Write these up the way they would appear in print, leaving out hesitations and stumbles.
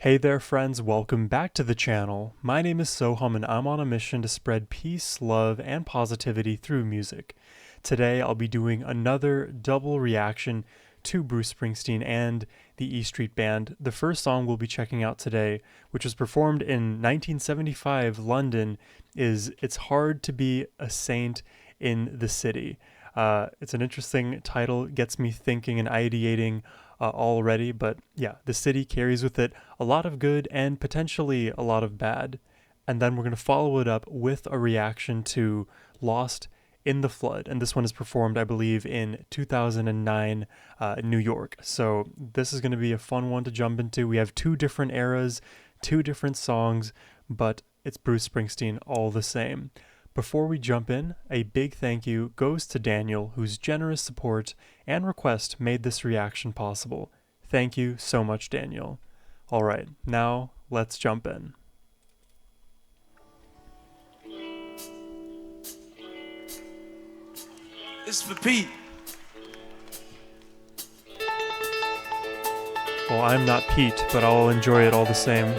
Hey there friends, welcome back to the channel. My name is Sohum and I'm on a mission to spread peace, love, and positivity through music. Today I'll be doing another double reaction to Bruce Springsteen and the E Street Band. The first song we'll be checking out today, which was performed in 1975 London, is It's Hard to Be a Saint in the City. It's an interesting title, gets me thinking and ideating already, but yeah, the city carries with it a lot of good and potentially a lot of bad. And then we're going to follow it up with a reaction to Lost in the Flood, and this one is performed, I believe, in 2009 New York. So this is going to be a fun one to jump into. We have two different eras, two different songs, but it's Bruce Springsteen all the same. Before we jump in, a big thank you goes to Daniel, whose generous support and request made this reaction possible. Thank you so much, Daniel. Alright, now let's jump in. It's for Pete. Well, I'm not Pete, but I'll enjoy it all the same.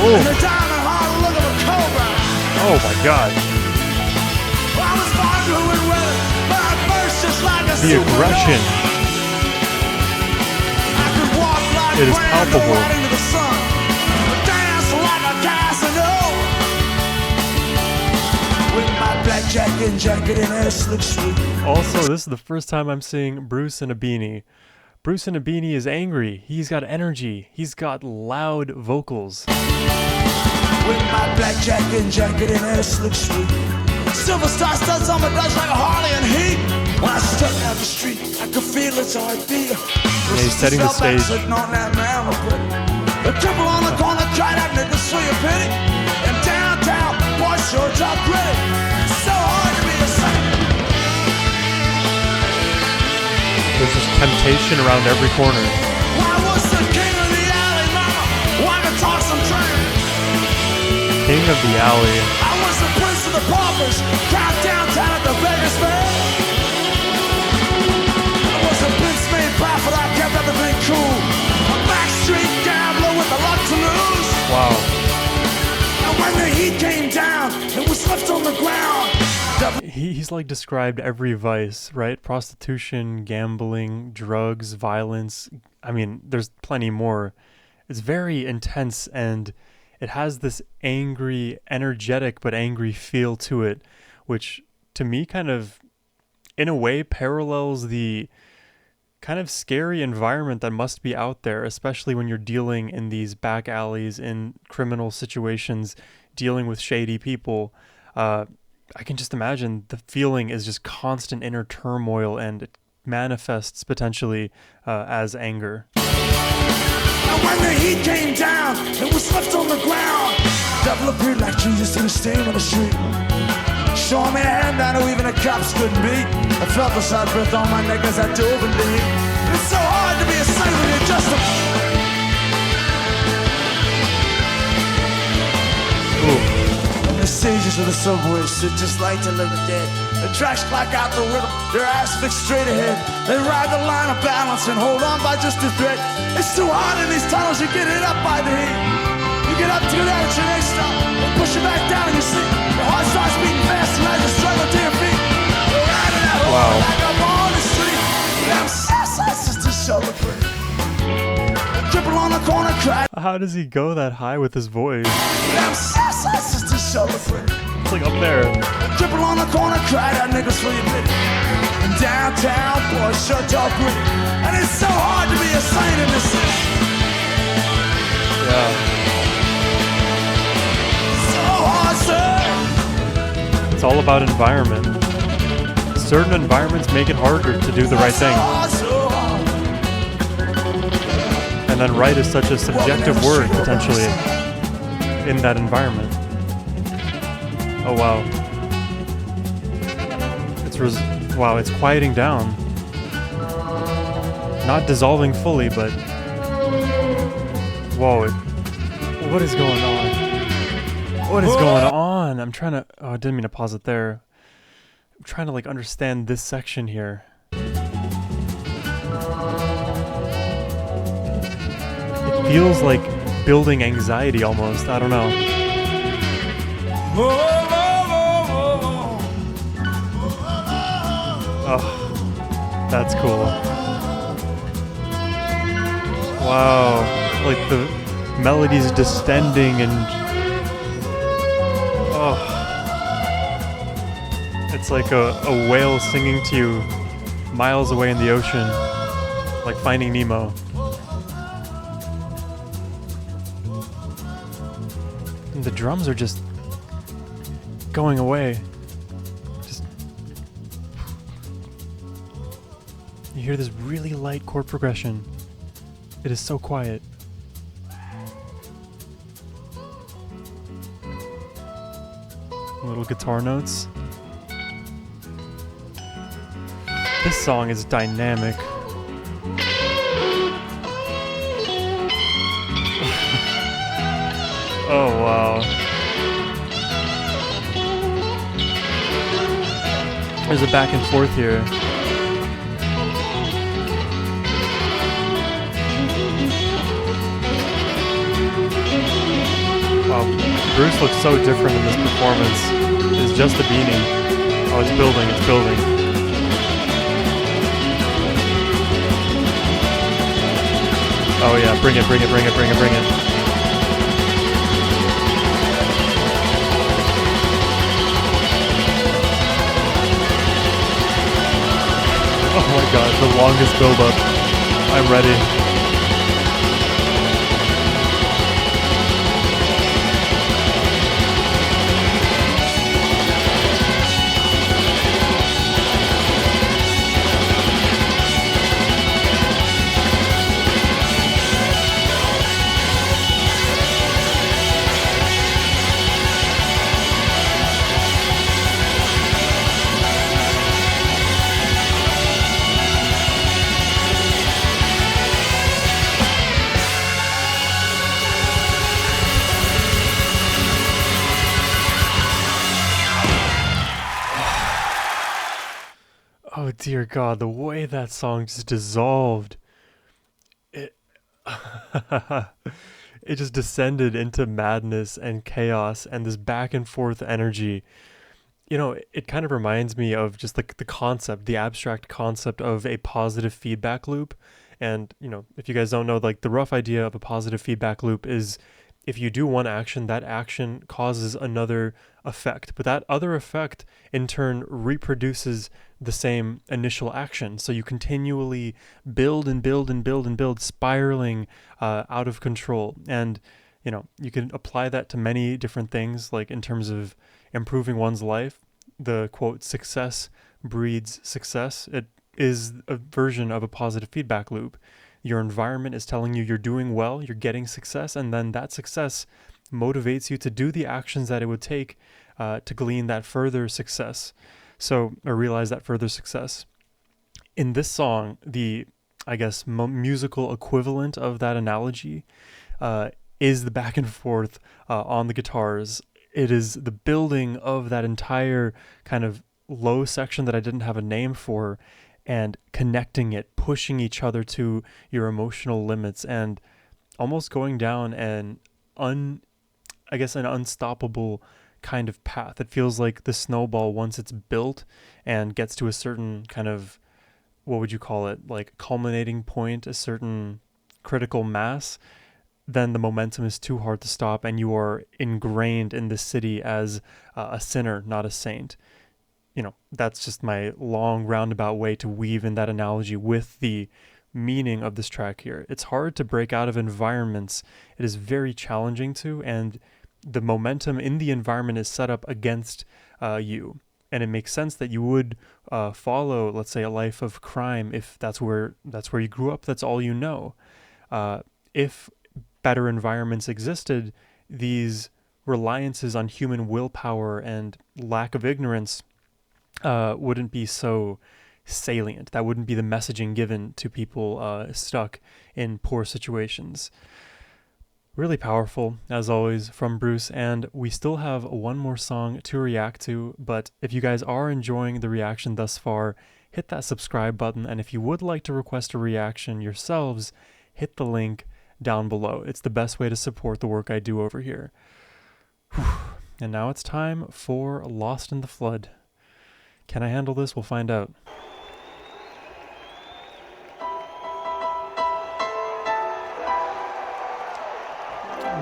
Oh. Oh my God. The aggression. It is palpable. Also, this is the first time I'm seeing Bruce in a beanie. Bruce in a beanie is angry. He's got energy. He's got loud vocals. With my black jacket and air slick sweet. Silver star studs on my Dutch like a Harley and heat. When I step down the street, I can feel its heartbeat. Yeah, he's setting the stage. The triple on the corner, try that nigga, so you pity. And downtown, boys sure talk gritty. It's so hard to be a saint. There's just temptation around every corner. Why was the king of the alley, mama? Why to talk some train? King of the alley. I was the prince of the paupers, crowd downtown at the Vegas Fair. I was a Vince made prophet, I kept everything cool. A backstreet gambler with a lot to lose. Wow. And when the heat came down, it was left on the ground. He's like described every vice, right? Prostitution, gambling, drugs, violence. I mean, there's plenty more. It's very intense, and it has this angry, energetic, but angry feel to it, which to me kind of, in a way, parallels the kind of scary environment that must be out there, especially when you're dealing in these back alleys, in criminal situations, dealing with shady people. I can just imagine the feeling is just constant inner turmoil, and it manifests potentially as anger. And when the heat came down, it was left on the ground. Devil appeared like Jesus in a stain on the street, showing me a hand I knew even the cops couldn't beat. I felt the side breath on my neck as I dove in the heat. It's so hard to be a saint when you're just a... Ooh. The sages of the subway sit just like the living dead. The tracks clock out the rhythm, their eyes fixed straight ahead. They ride the line of balance and hold on by just a thread. It's too hot in these tunnels, you get hit up by the heat. You get up to that at your next stop, they push you back down in your seat. Your heart starts beating fast and as you struggle to your feet. You're riding that hole like up on the street. Them sisters to celebrate. Triple on the corner crack. How does he go that high with his voice? Them sisters to celebrate. It's like up there. Triple on the corner, cry that niggas for your pity. And downtown, boys sure talk gritty. And it's so hard to be a saint in this city. Yeah. So hard, sir. It's all about environment. Certain environments make it harder to do the right thing. So hard. And then right is such a subjective word, potentially, in that environment. Oh wow. Wow, it's quieting down. Not dissolving fully, but... Whoa, what is going on? What is going on? I'm trying to... Oh, I didn't mean to pause it there. trying to like understand this section here. It feels like building anxiety almost. I don't know. Oh, that's cool. Wow, like the melody's distending and oh, it's like a whale singing to you miles away in the ocean, like Finding Nemo. And the drums are just going away. You hear this really light chord progression. It is so quiet. Little guitar notes. This song is dynamic. Oh wow. There's a back and forth here. Wow, Bruce looks so different in this performance. It's just a beanie. Oh, it's building, it's building. Oh yeah, bring it, bring it, bring it, bring it, bring it. Oh my god, the longest build-up. I'm ready. Oh dear God, the way that song just dissolved. It it just descended into madness and chaos and this back and forth energy. You know, it kind of reminds me of just like the concept, the abstract concept of a positive feedback loop. And, you know, if you guys don't know, like the rough idea of a positive feedback loop is if you do one action, that action causes another effect, but that other effect in turn reproduces the same initial action. So you continually build and build and build and build, spiraling out of control. And, you know, you can apply that to many different things, like in terms of improving one's life. The quote, success breeds success. It is a version of a positive feedback loop. Your environment is telling you you're doing well, you're getting success, and then that success motivates you to do the actions that it would take to glean that further success. So, or realize that further success. In this song, the, I guess, musical equivalent of that analogy is the back and forth on the guitars. It is the building of that entire kind of low section that I didn't have a name for, and connecting it, pushing each other to your emotional limits, and almost going down an unstoppable kind of path. It feels like the snowball, once it's built and gets to a certain kind of, what would you call it, like culminating point, a certain critical mass, then the momentum is too hard to stop, and you are ingrained in the city as a sinner, not a saint. You know, that's just my long roundabout way to weave in that analogy with the meaning of this track here. It's hard to break out of environments. It is very challenging to, and the momentum in the environment is set up against you. And it makes sense that you would follow, let's say, a life of crime if that's where you grew up, that's all you know. If better environments existed, these reliances on human willpower and lack of ignorance wouldn't be so salient. That wouldn't be the messaging given to people stuck in poor situations. Really powerful, as always, from Bruce, and we still have one more song to react to, but if you guys are enjoying the reaction thus far, hit that subscribe button, and if you would like to request a reaction yourselves, hit the link down below. It's the best way to support the work I do over here. And now it's time for Lost in the Flood. Can I handle this? We'll find out.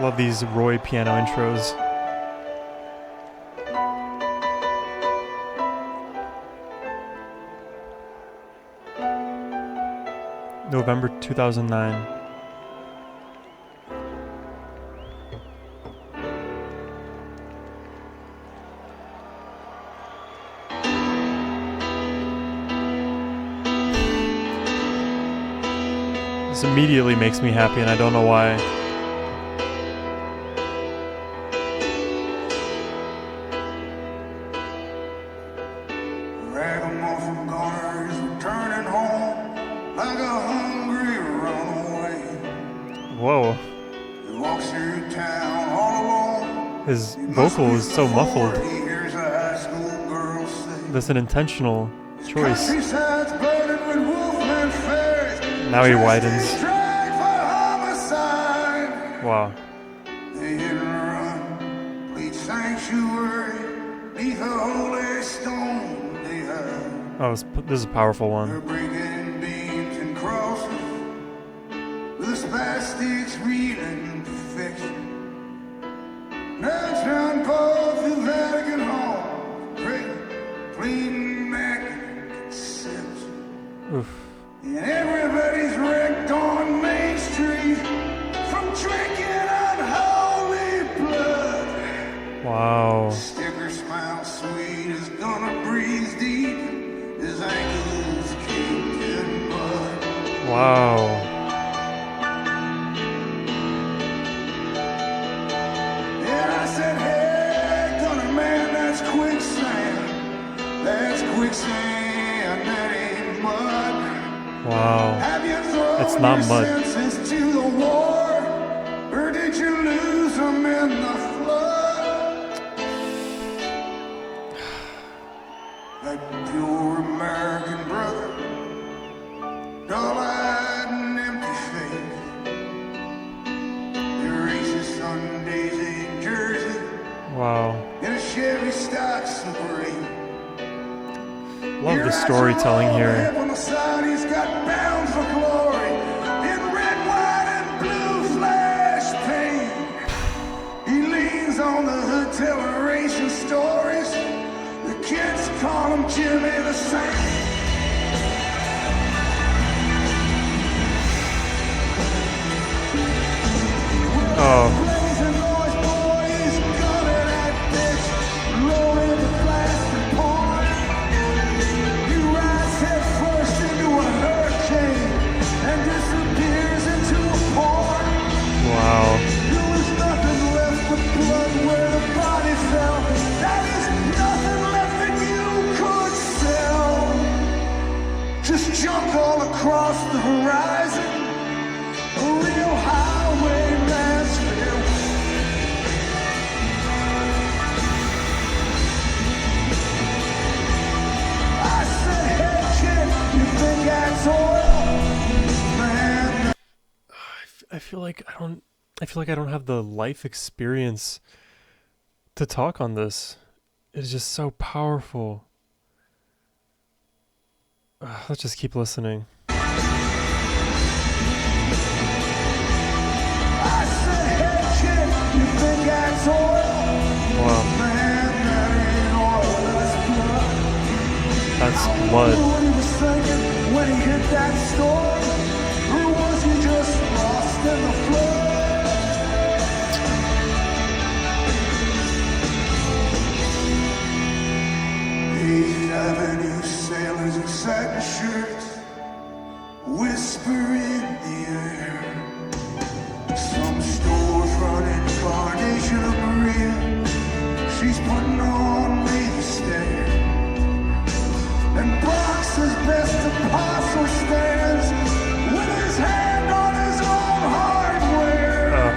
Love these Roy piano intros. November 2009. This immediately makes me happy, and I don't know why. Whoa. His vocal is so muffled. That's an intentional choice. Now he widens. Wow. Oh, this is a powerful one. Plastics reading perfection. Now John Paul through Vatican Hall, pleading back conception. Oof. And everybody's wrecked on Main Street from drinking unholy blood. Wow. Sticker smile sweet is gonna breathe deep. His ankles caked in mud. Wow. Quicksand, that ain't mud. Wow. Have you thrown it's not your mud. senses to the war, or did you lose them in the flood? That pure American brother, dull-eyed and empty-faced, the racist Sundays in Jersey, wow. in a Chevy stock Supreme. Love the storytelling here. He's got bound for glory in red, white, and blue flash paint. He leans on the hood telling racing stories. The kids call him Jimmy the Saint. Oh. Across the horizon, a real highway Nashville. I said, hey kid, you think that's oil? Man. I feel like I don't have the life experience to talk on this. It's just so powerful. Let's just keep listening. Wow. That's blood. When he hit that storm, or was he just lost in the flood? Eighth Avenue sailors in satin shirts whisper in the air. Some storefront incarnation of Maria, she's putting on lady stare. And Bronx's best apostle stands with his hand on his own hardware.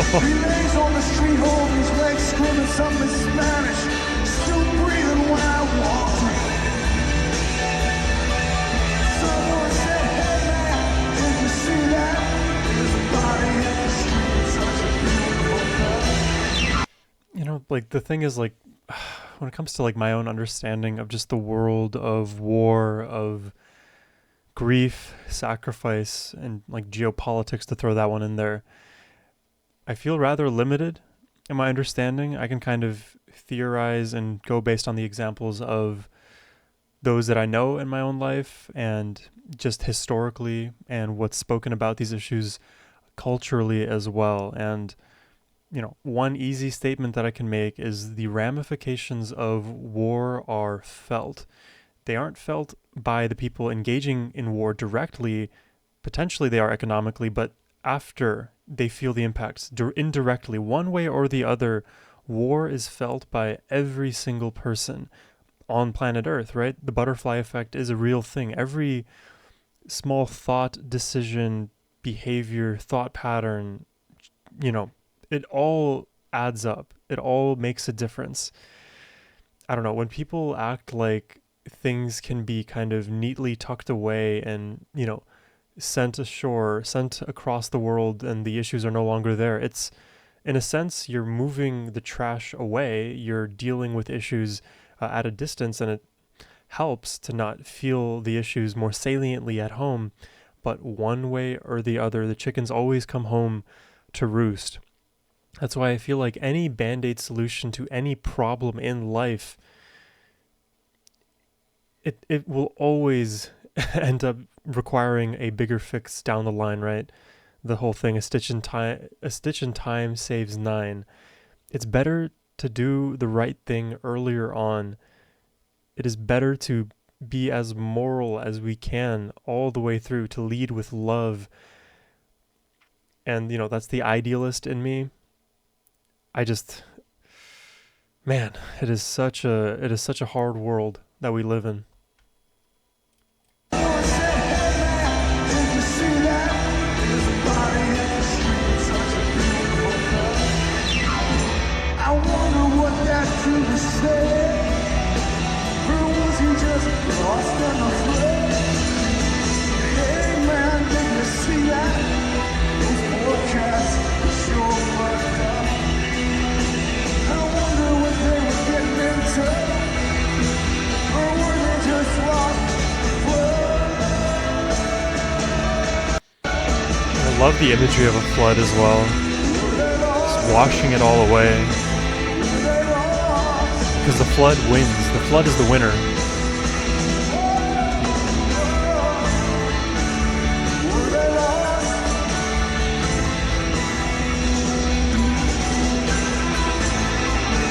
He lays on the street holding his legs, screaming something in Spanish. Still breathing when I walked in. Someone said, hey man, did you see that? There's a body in the street, such a beautiful thing. You know, like the thing is, like, when it comes to like my own understanding of just the world of war, of grief, sacrifice, and like geopolitics, to throw that one in there, I feel rather limited in my understanding. I can kind of theorize and go based on the examples of those that I know in my own life and just historically, and what's spoken about these issues culturally as well. And you know, one easy statement that I can make is the ramifications of war are felt. They aren't felt by the people engaging in war directly. Potentially they are economically, but after they feel the impacts indirectly, one way or the other, war is felt by every single person on planet Earth, right? The butterfly effect is a real thing. Every small thought, decision, behavior, thought pattern, you know, it all adds up. It all makes a difference. I don't know, when people act like things can be kind of neatly tucked away and, you know, sent ashore, sent across the world, and the issues are no longer there, it's, in a sense, you're moving the trash away. You're dealing with issues at a distance, and it helps to not feel the issues more saliently at home. But one way or the other, the chickens always come home to roost. That's why I feel like any band-aid solution to any problem in life, it will always end up requiring a bigger fix down the line, right? The whole thing, a stitch in time saves nine. It's better to do the right thing earlier on. It is better to be as moral as we can all the way through, to lead with love. And, you know, that's the idealist in me. Man, it is such a hard world that we live in. I wonder what that truly said. Or was he just lost and afraid? Hey man, did you see that? Those forecasts sure fucked up. I wonder what they were getting into. Or were they just lost? I love the imagery of a flood as well. Just washing it all away. Because the flood wins. The flood is the winner.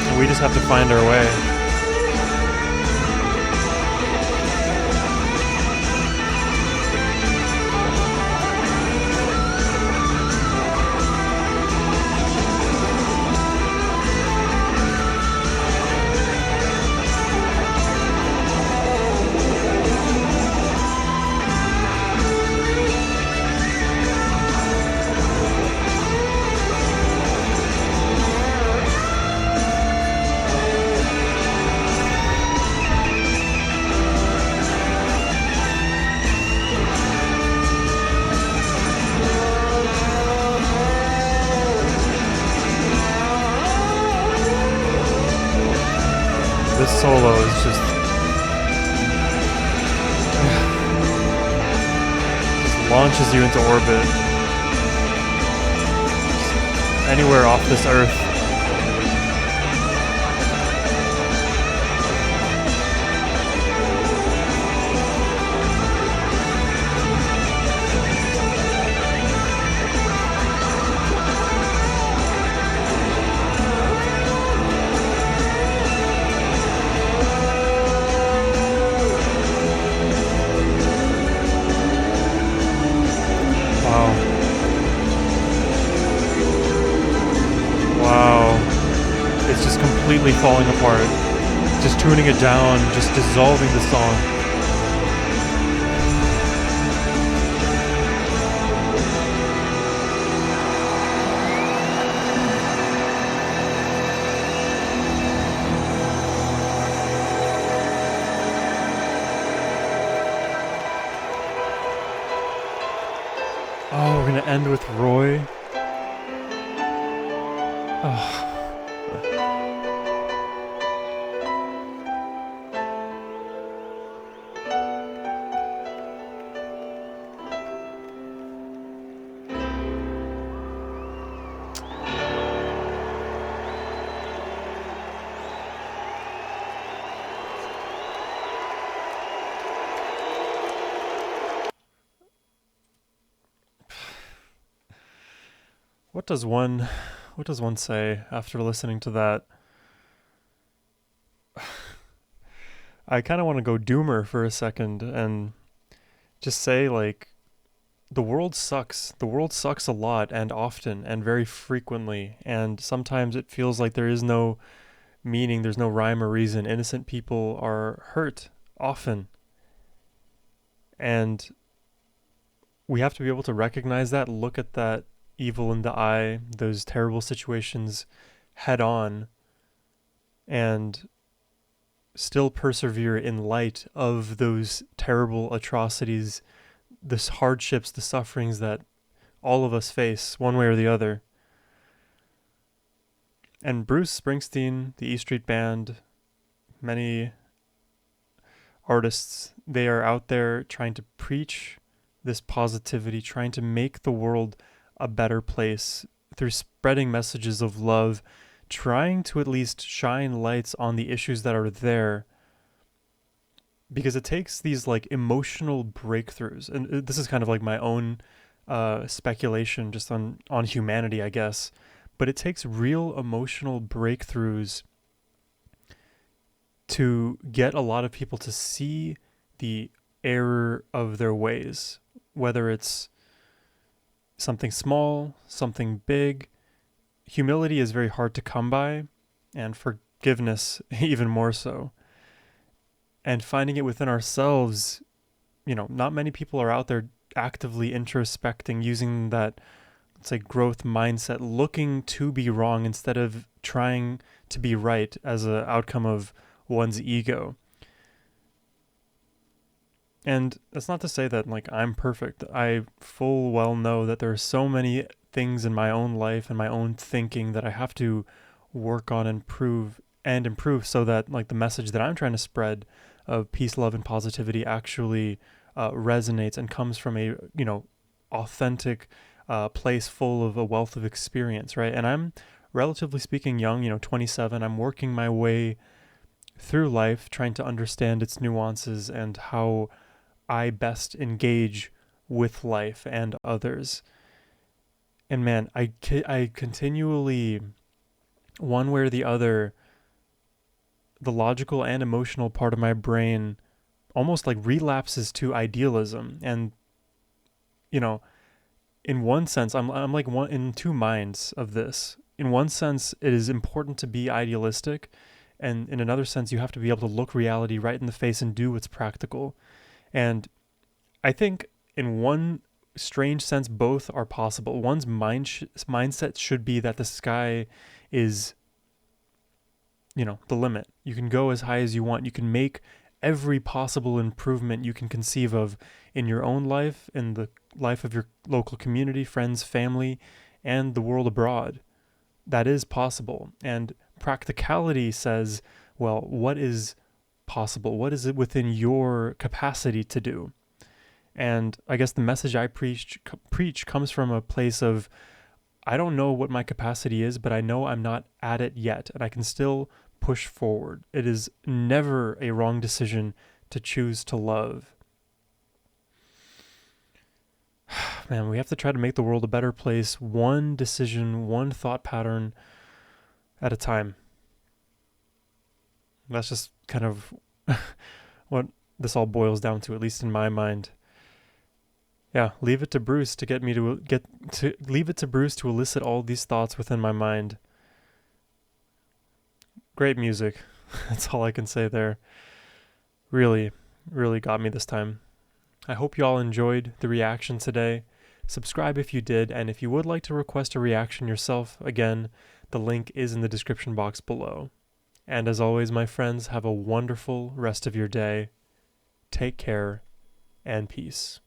And we just have to find our way. This solo is just launches you into orbit. Anywhere off this earth. It's just completely falling apart. Just tuning it down, just dissolving the song. gonna end with Roy. Oh. What does one say after listening to that? I kind of want to go doomer for a second and just say, like, the world sucks. The world sucks a lot and often and very frequently, and sometimes it feels like there is no meaning, there's no rhyme or reason. Innocent people are hurt often. And we have to be able to recognize that, look at that evil in the eye, those terrible situations head on, and still persevere in light of those terrible atrocities, the hardships, the sufferings that all of us face one way or the other. And Bruce Springsteen, the E Street Band, many artists, they are out there trying to preach this positivity, trying to make the world a better place through spreading messages of love, trying to at least shine lights on the issues that are there. Because it takes these like emotional breakthroughs, and this is kind of like my own speculation just on humanity, I guess, but it takes real emotional breakthroughs to get a lot of people to see the error of their ways, whether it's something small, something big. Humility is very hard to come by, and forgiveness even more so. And finding it within ourselves, not many people are out there actively introspecting, using that, let's say, growth mindset, looking to be wrong instead of trying to be right as an outcome of one's ego. And that's not to say that like I'm perfect. I full well know that there are so many things in my own life and my own thinking that I have to work on and improve so that like the message that I'm trying to spread of peace, love, and positivity actually resonates and comes from a authentic place full of a wealth of experience, right? And I'm relatively speaking young, 27. I'm working my way through life, trying to understand its nuances and how I best engage with life and others. And man, I continually, one way or the other, the logical and emotional part of my brain almost like relapses to idealism. And, in one sense, I'm like in two minds of this. In one sense, it is important to be idealistic. And in another sense, you have to be able to look reality right in the face and do what's practical. And I think in one strange sense, both are possible. One's mindset should be that the sky is, the limit. You can go as high as you want. You can make every possible improvement you can conceive of in your own life, in the life of your local community, friends, family, and the world abroad. That is possible. And practicality says, well, what is possible? What is it within your capacity to do? And I guess the message I preach comes from a place of, I don't know what my capacity is, but I know I'm not at it yet, and I can still push forward. It is never a wrong decision to choose to love. Man, we have to try to make the world a better place, one decision, one thought pattern at a time. That's just kind of what this all boils down to, at least in my mind. Yeah, leave it to Bruce to leave it to Bruce to elicit all these thoughts within my mind. Great music. That's all I can say there. Really, really got me this time. I hope you all enjoyed the reaction today. Subscribe if you did, and if you would like to request a reaction yourself, again, the link is in the description box below. And as always, my friends, have a wonderful rest of your day. Take care, and peace.